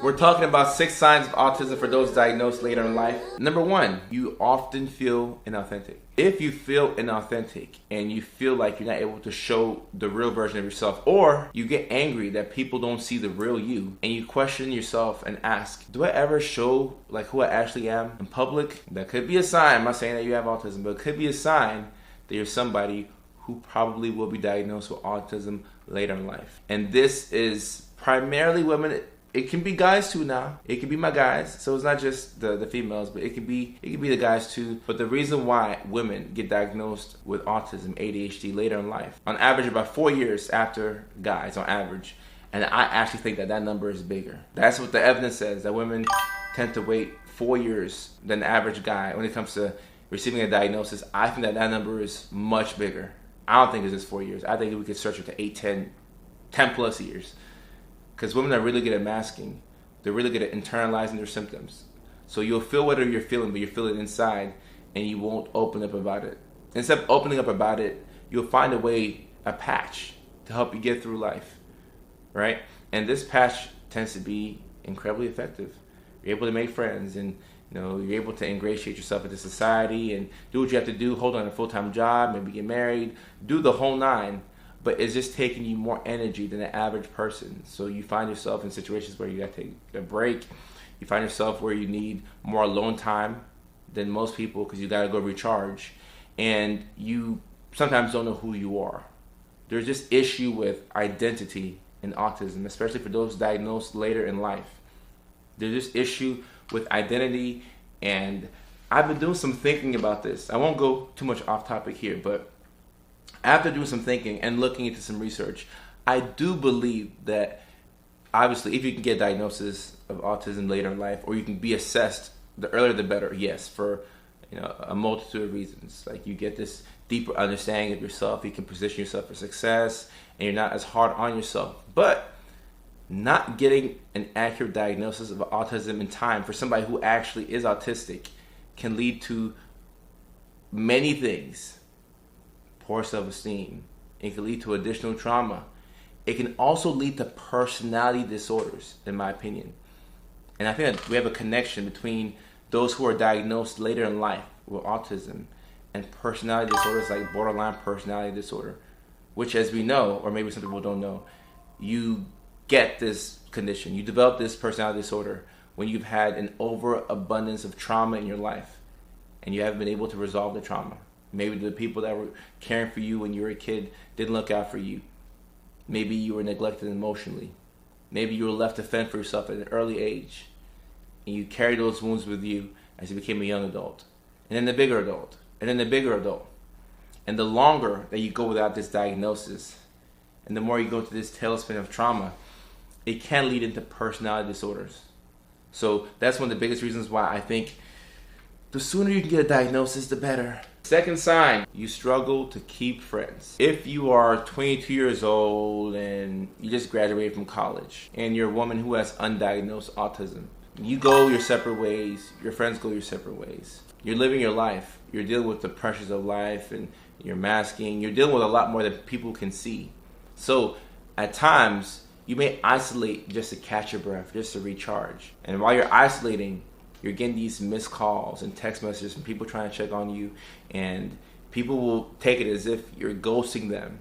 We're talking about 6 signs of autism for those diagnosed later in life. Number 1, you often feel inauthentic. If you feel inauthentic and you feel like you're not able to show the real version of yourself, or you get angry that people don't see the real you, and you question yourself and ask, do I ever show like who I actually am in public? That could be a sign. I'm not saying that you have autism, but it could be a sign that you're somebody who probably will be diagnosed with autism later in life. And this is primarily women. It can be guys too now. It can be my guys. So it's not just the females, but it can be the guys too. But the reason why women get diagnosed with autism, ADHD later in life, on average about 4 years after guys, on average. And I actually think that number is bigger. That's what the evidence says, that women tend to wait 4 years than the average guy when it comes to receiving a diagnosis. I think that number is much bigger. I don't think it's just 4 years. I think we could stretch it to 8, 10 plus years. Because women are really good at masking. They're really good at internalizing their symptoms. So you'll feel whatever you're feeling, but you feel it inside, and you won't open up about it. Instead of opening up about it, you'll find a patch to help you get through life, right? And this patch tends to be incredibly effective. You're able to make friends, and you're able to ingratiate yourself into society and do what you have to do, hold on a full-time job, maybe get married, do the whole 9. But it's just taking you more energy than the average person. So you find yourself in situations where you got to take a break. You find yourself where you need more alone time than most people because you got to go recharge. And you sometimes don't know who you are. There's this issue with identity in autism, especially for those diagnosed later in life. There's this issue with identity, and I've been doing some thinking about this. I won't go too much off topic here, but after doing some thinking and looking into some research, I do believe that obviously if you can get a diagnosis of autism later in life, or you can be assessed, the earlier the better, yes, for a multitude of reasons. Like you get this deeper understanding of yourself, you can position yourself for success, and you're not as hard on yourself. But not getting an accurate diagnosis of autism in time for somebody who actually is autistic can lead to many things. Poor self-esteem. It can lead to additional trauma. It can also lead to personality disorders, in my opinion. And I think that we have a connection between those who are diagnosed later in life with autism and personality disorders like borderline personality disorder, which, as we know, or maybe some people don't know, you get this condition, you develop this personality disorder when you've had an overabundance of trauma in your life and you haven't been able to resolve the trauma. Maybe the people that were caring for you when you were a kid didn't look out for you. Maybe you were neglected emotionally. Maybe you were left to fend for yourself at an early age. And you carried those wounds with you as you became a young adult. And then the bigger adult. And then the bigger adult. And the longer that you go without this diagnosis, and the more you go into this tailspin of trauma, it can lead into personality disorders. So that's one of the biggest reasons why I think the sooner you can get a diagnosis, the better. Second sign, you struggle to keep friends. If you are 22 years old and you just graduated from college and you're a woman who has undiagnosed autism, you go your separate ways, your friends go your separate ways. You're living your life. You're dealing with the pressures of life and you're masking. You're dealing with a lot more than people can see. So at times, you may isolate just to catch your breath, just to recharge. And while you're isolating, you're getting these missed calls and text messages from people trying to check on you, and people will take it as if you're ghosting them.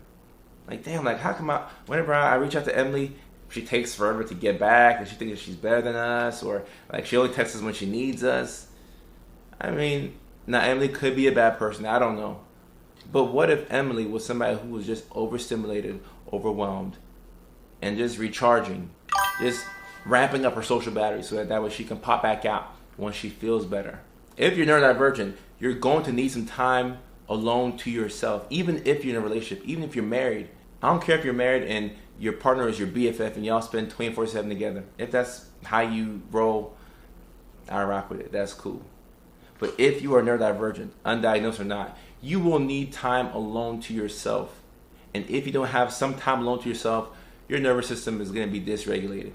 Like, damn, like how come whenever I reach out to Emily, she takes forever to get back, and she thinks she's better than us, or like she only texts us when she needs us. I mean, now Emily could be a bad person, I don't know. But what if Emily was somebody who was just overstimulated, overwhelmed, and just recharging, just ramping up her social battery so that way she can pop back out once she feels better? If you're neurodivergent, you're going to need some time alone to yourself, even if you're in a relationship, even if you're married. I don't care if you're married and your partner is your BFF and y'all spend 24/7 together. If that's how you roll, I rock with it. That's cool. But if you are neurodivergent, undiagnosed or not, you will need time alone to yourself. And if you don't have some time alone to yourself, your nervous system is going to be dysregulated.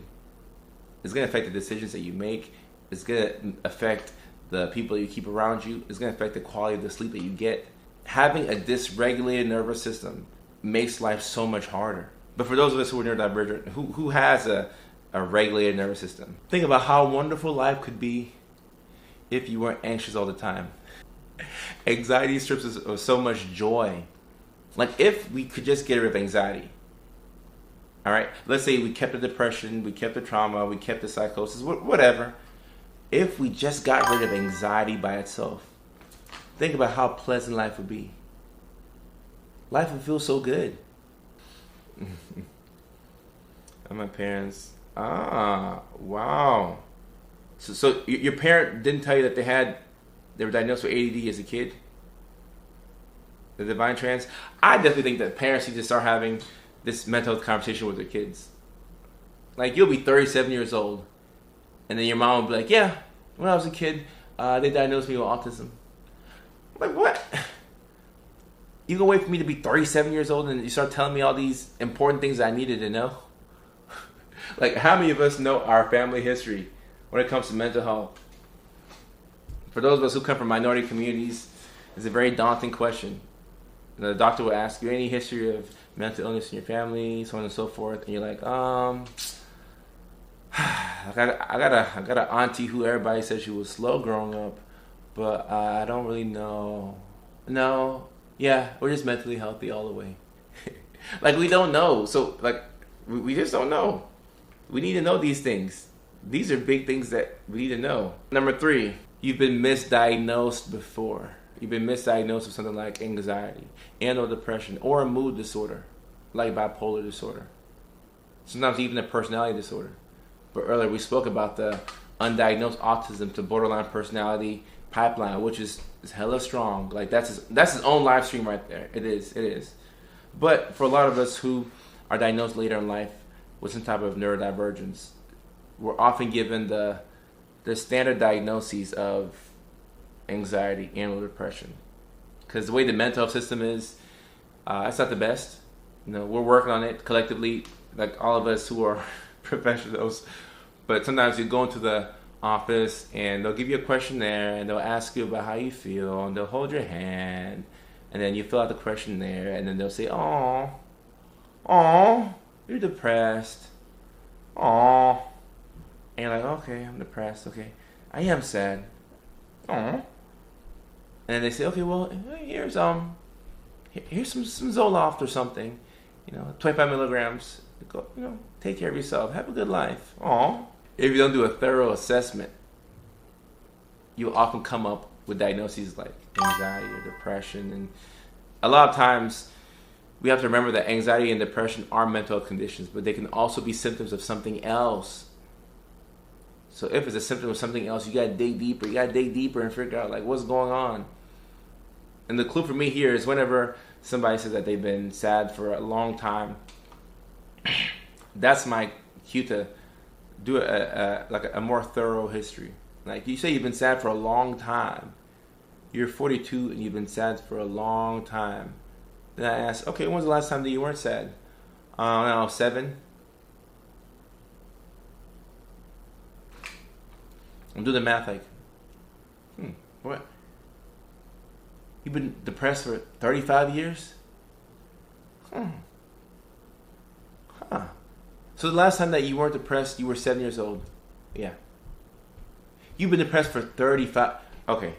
It's going to affect the decisions that you make. It's going to affect the people you keep around you. It's going to affect the quality of the sleep that you get. Having a dysregulated nervous system makes life so much harder. But for those of us who are neurodivergent, who has a a regulated nervous system. Think about how wonderful life could be if you weren't anxious all the time. Anxiety strips us of so much joy. Like if we could just get rid of anxiety. All right, let's say we kept the depression, we kept the trauma, we kept the psychosis, whatever. If we just got rid of anxiety by itself, think about how pleasant life would be. Life would feel so good. And my parents, wow. So your parent didn't tell you that they were diagnosed with ADD as a kid? The divine trans? I definitely think that parents need to start having this mental health conversation with their kids. Like, you'll be 37 years old, and then your mom will be like, yeah, when I was a kid, they diagnosed me with autism. I'm like, what? You gonna wait for me to be 37 years old and you start telling me all these important things I needed to know? Like, how many of us know our family history when it comes to mental health? For those of us who come from minority communities, it's a very daunting question. The doctor will ask you any history of mental illness in your family, so on and so forth, and you're like, I got an auntie who everybody said she was slow growing up, but I don't really know. No, yeah, we're just mentally healthy all the way. Like, we don't know. So, like, we just don't know. We need to know these things. These are big things that we need to know. Number 3, you've been misdiagnosed before. You've been misdiagnosed with something like anxiety and/or depression or a mood disorder, like bipolar disorder. Sometimes even a personality disorder. But earlier we spoke about the undiagnosed autism to borderline personality pipeline, which is hella strong. Like, that's his own live stream right there. It is. But for a lot of us who are diagnosed later in life with some type of neurodivergence, we're often given the standard diagnoses of anxiety and depression. Because the way the mental health system is, it's not the best. You know, we're working on it collectively, like all of us who are professionals. But sometimes you go into the office and they'll give you a questionnaire and they'll ask you about how you feel and they'll hold your hand and then you fill out the questionnaire and then they'll say, oh, you're depressed. Oh. And you're like, okay, I'm depressed. Okay, I am sad. Oh. And then they say, okay, well, here's some Zoloft or something, 25 milligrams. Go, take care of yourself. Have a good life. Aw. If you don't do a thorough assessment, you often come up with diagnoses like anxiety or depression. And a lot of times, we have to remember that anxiety and depression are mental conditions, but they can also be symptoms of something else. So if it's a symptom of something else, you gotta dig deeper. You gotta dig deeper and figure out, like, what's going on. And the clue for me here is whenever somebody says that they've been sad for a long time, that's my cue to do a more thorough history. Like, you say you've been sad for a long time. You're 42 and you've been sad for a long time. Then I ask, okay, when's the last time that you weren't sad? I don't know, 7? I'm doing the math like, what? You've been depressed for 35 years? Huh. So the last time that you weren't depressed, you were 7 years old. Yeah. You've been depressed for 35. Okay.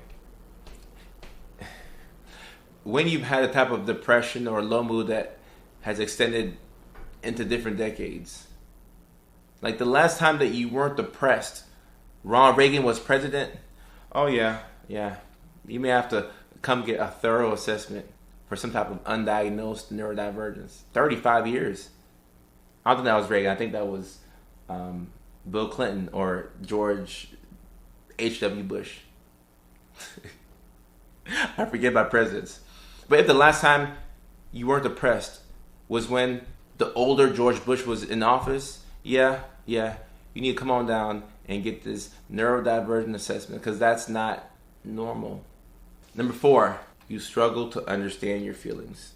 When you've had a type of depression or low mood that has extended into different decades, like the last time that you weren't depressed, Ronald Reagan was president. Oh yeah. You may have to come get a thorough assessment for some type of undiagnosed neurodivergence. 35 years. I don't think that was Reagan. I think that was Bill Clinton or George H.W. Bush. I forget about presidents. But if the last time you weren't depressed was when the older George Bush was in office, yeah, you need to come on down and get this neurodivergent assessment because that's not normal. Number 4, you struggle to understand your feelings.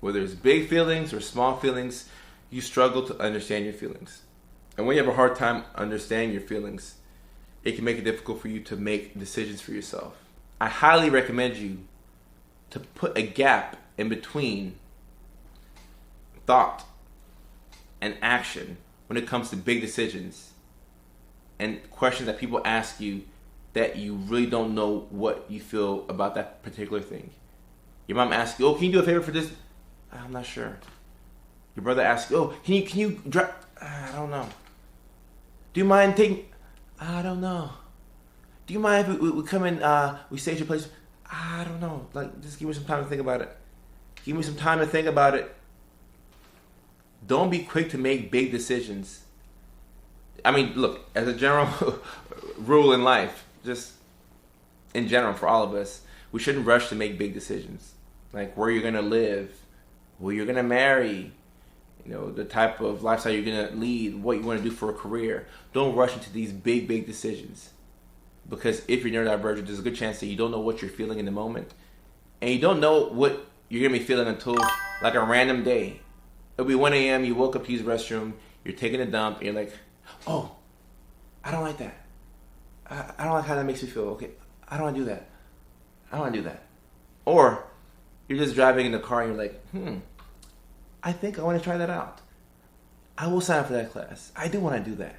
Whether it's big feelings or small feelings, you struggle to understand your feelings. And when you have a hard time understanding your feelings, it can make it difficult for you to make decisions for yourself. I highly recommend you to put a gap in between thought and action when it comes to big decisions and questions that people ask you that you really don't know what you feel about that particular thing. Your mom asks you, "Oh, can you do a favor for this?" "I'm not sure." Your brother asks you, "Oh, can you drive?" "I don't know." "Do you mind taking?" "I don't know." "Do you mind if we come in, we stay at your place?" "I don't know. Like, just give me some time to think about it." Give me some time to think about it. Don't be quick to make big decisions. I mean, look, as a general rule in life, just in general for all of us, we shouldn't rush to make big decisions. Like where you're going to live, who you're going to marry, the type of lifestyle you're going to lead, what you want to do for a career. Don't rush into these big decisions. Because if you're neurodivergent, there's a good chance that you don't know what you're feeling in the moment. And you don't know what you're going to be feeling until like a random day. It'll be 1 a.m., you woke up to use the restroom, you're taking a dump, and you're like, "Oh, I don't like that. I don't like how that makes me feel. Okay, I don't want to do that. I don't want to do that." Or you're just driving in the car and you're like, I think I want to try that out. I will sign up for that class. I do want to do that.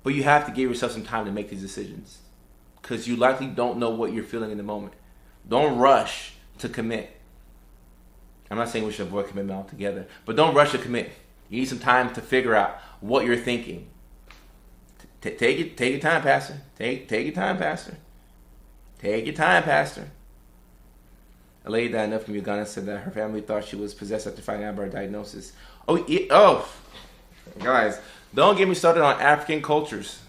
But you have to give yourself some time to make these decisions because you likely don't know what you're feeling in the moment. Don't rush to commit. I'm not saying we should avoid commitment altogether, but don't rush to commit. You need some time to figure out what you're thinking. Take your time, Pastor. Take your time, Pastor. Take your time, Pastor. A lady diagnosed from Uganda said that her family thought she was possessed after finding out about her diagnosis. Guys, don't get me started on African cultures.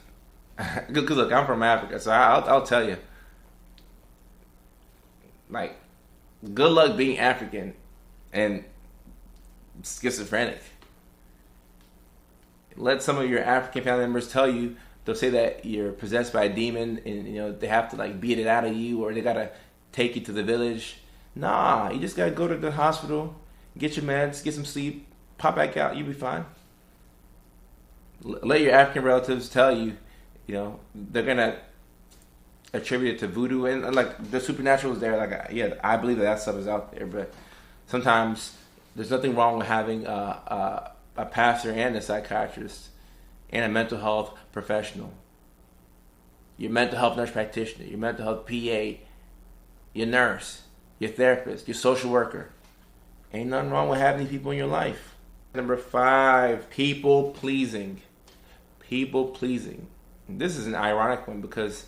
Because look, I'm from Africa, so I'll tell you. Like, good luck being African and schizophrenic. Let some of your African family members tell you, they'll say that you're possessed by a demon and they have to like beat it out of you or they gotta take you to the village. Nah, you just gotta go to the hospital, get your meds, get some sleep, pop back out, you'll be fine. Let your African relatives tell you, they're gonna attribute it to voodoo and like the supernatural is there. Like, yeah, I believe that stuff is out there, but sometimes there's nothing wrong with having a pastor and a psychiatrist and a mental health professional. Your mental health nurse practitioner, your mental health PA, your nurse, your therapist, your social worker. Ain't nothing wrong with having these people in your life. Number 5, people pleasing. People pleasing. This is an ironic one because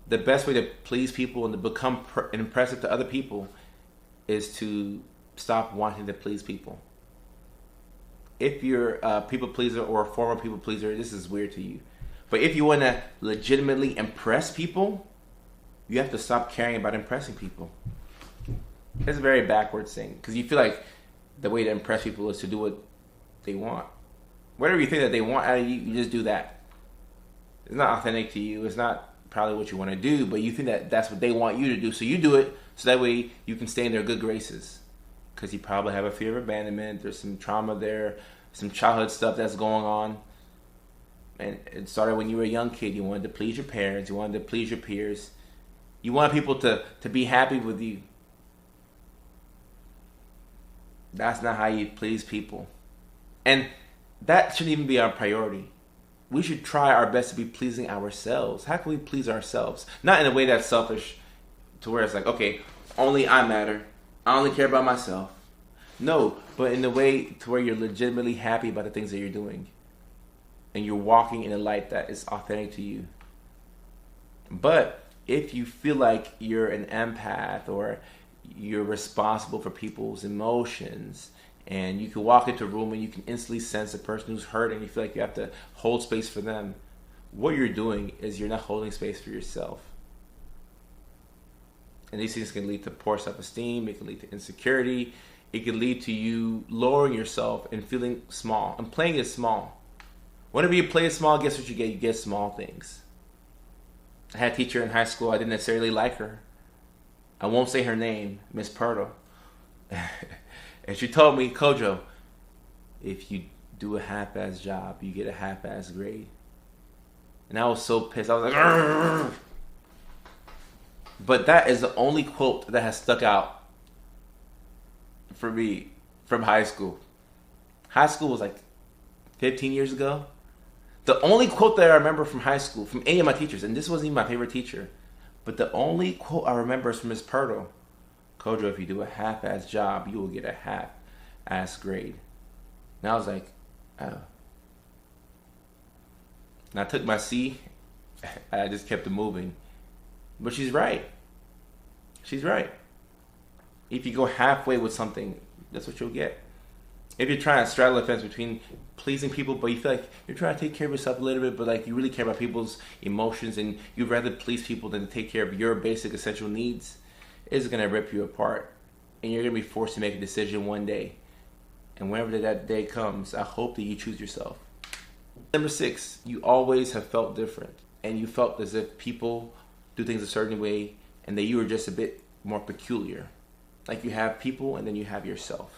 the best way to please people and to become impressive to other people is to stop wanting to please people. If you're a people pleaser or a former people pleaser, this is weird to you. But if you want to legitimately impress people, you have to stop caring about impressing people. It's a very backwards thing because you feel like the way to impress people is to do what they want. Whatever you think that they want out of you, you just do that. It's not authentic to you. It's not probably what you want to do, but you think that that's what they want you to do. So you do it so that way you can stay in their good graces. Because you probably have a fear of abandonment. There's some trauma there, some childhood stuff that's going on. And it started when you were a young kid. You wanted to please your parents. You wanted to please your peers. You want people to be happy with you. That's not how you please people. And that shouldn't even be our priority. We should try our best to be pleasing ourselves. How can we please ourselves? Not in a way that's selfish, to where it's like, okay, only I matter. I only care about myself. No, but in a way to where you're legitimately happy about the things that you're doing. And you're walking in a light that is authentic to you. But if you feel like you're an empath or you're responsible for people's emotions and you can walk into a room and you can instantly sense a person who's hurt and you feel like you have to hold space for them, what you're doing is you're not holding space for yourself. And these things can lead to poor self-esteem. It can lead to insecurity. It can lead to you lowering yourself and feeling small and playing it small. Whenever you play it small, guess what you get? You get small things. I had a teacher in high school. I didn't necessarily like her. I won't say her name, Miss Purtle. And she told me, Kojo, if you do a half-ass job, you get a half-ass grade. And I was so pissed. I was like, "Argh!" But that is the only quote that has stuck out for me from high school. High school was like 15 years ago. The only quote that I remember from high school, from any of my teachers, and this wasn't even my favorite teacher, but the only quote I remember is from Miss Pirtle. Kojo, if you do a half-ass job, you will get a half-ass grade. And I was like, oh. And I took my C, I just kept it moving. But she's right. She's right. If you go halfway with something, that's what you'll get. If you're trying to straddle the fence between pleasing people, but you feel like you're trying to take care of yourself a little bit, but like you really care about people's emotions and you'd rather please people than to take care of your basic essential needs, it's going to rip you apart. And you're going to be forced to make a decision one day. And whenever that day comes, I hope that you choose yourself. Number 6, you always have felt different. And you felt as if people do things a certain way and that you were just a bit more peculiar. Like you have people and then you have yourself.